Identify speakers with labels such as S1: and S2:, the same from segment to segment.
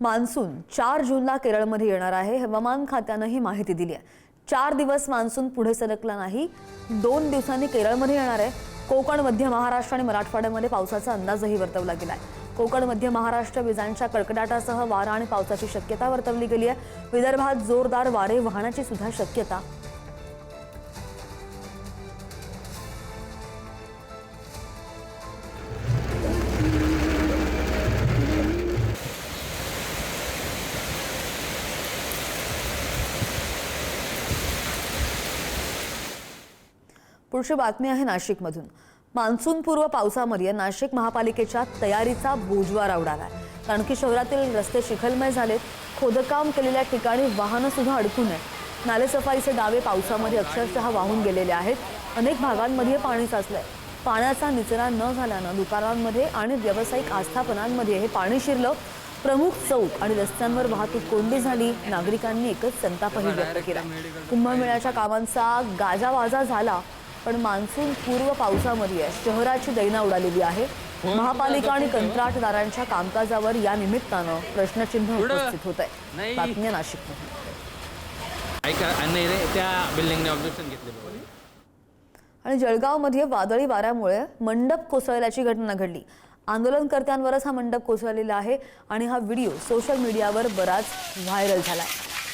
S1: Monsoon 4 जूनला केरळमध्ये येणार आहे। हवामान खात्याने ही माहिती दिली आहे। 4 दिवस मान्सून पुढे सरकला नाही। 2 दिवसांनी केरळमध्ये येणार आहे। कोकण, मध्य महाराष्ट्र आणि मराठवाड्यामध्ये पावसाचा अंदाजही वर्तवला गेलाय। कोकण, मध्य महाराष्ट्र विजांच्या कडकडाटासह वारा आणि पावसाची शक्यता वर्तवली गेली आहे। विदर्भात जोरदार वारे वाहण्याची सुद्धा शक्यता। पुढची बातमी आहे नाशिकमधून। मान्सूनपूर्व पावसामध्ये नाशिक महापालिकेच्या तयारीचा बोजवारा उडालाय। कारण की शहरातील रस्ते चिखलमय झालेत। खोदकाम केलेल्या ठिकाणी वाहनं सुद्धा अडकून आहेत। नालेसफाईचे दावे पावसामध्ये अक्षरशः वाहून गेलेले आहेत। अनेक भागांमध्ये पाणी साचलंय। पाण्याचा निचरा न झाल्यानं दुकानांमध्ये आणि व्यावसायिक आस्थापनांमध्ये हे पाणी शिरलं। प्रमुख चौक आणि रस्त्यांवर वाहतूक कोंडी झाली। नागरिकांनी एकच संतापही व्यक्त केला। कुंभमेळ्याच्या कामांचा गाजावाजा झाला, पण मान्सून पूर्व पावसामध्ये शहराची दैना उडालेली आहे। महापालिका आणि कंत्राटदारांच्या कामकाजावर या निमित्तानं प्रश्नचिन्ह उपस्थित होत आहे। बातमी नाशिकमधून। आणि जळगावमध्ये वादळी वाऱ्यामुळे मंडप कोसळल्याची घटना घडली। आंदोलनकर्त्यांवरच हा मंडप कोसळलेला आहे आणि हा व्हिडिओ सोशल मीडियावर बराच व्हायरल झालाय।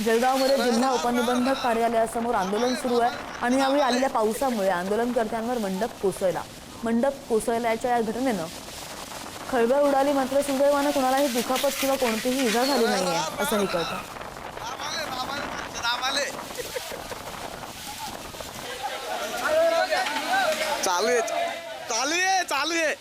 S1: जळगावमध्ये जिल्हा उपनिबंधक कार्यालयासमोर आंदोलन सुरू आहे आणि यावेळी आलेल्या पावसामुळे आंदोलनकर्त्यांवर मंडप कोसळला। मंडप कोसळल्याच्या या घटनेनं खळबळ उडाली, मात्र सुदैवानं कोणालाही दुखापत किंवा कोणतीही इजा झाली नाहीये असंही कळतं।
S2: चालू आहे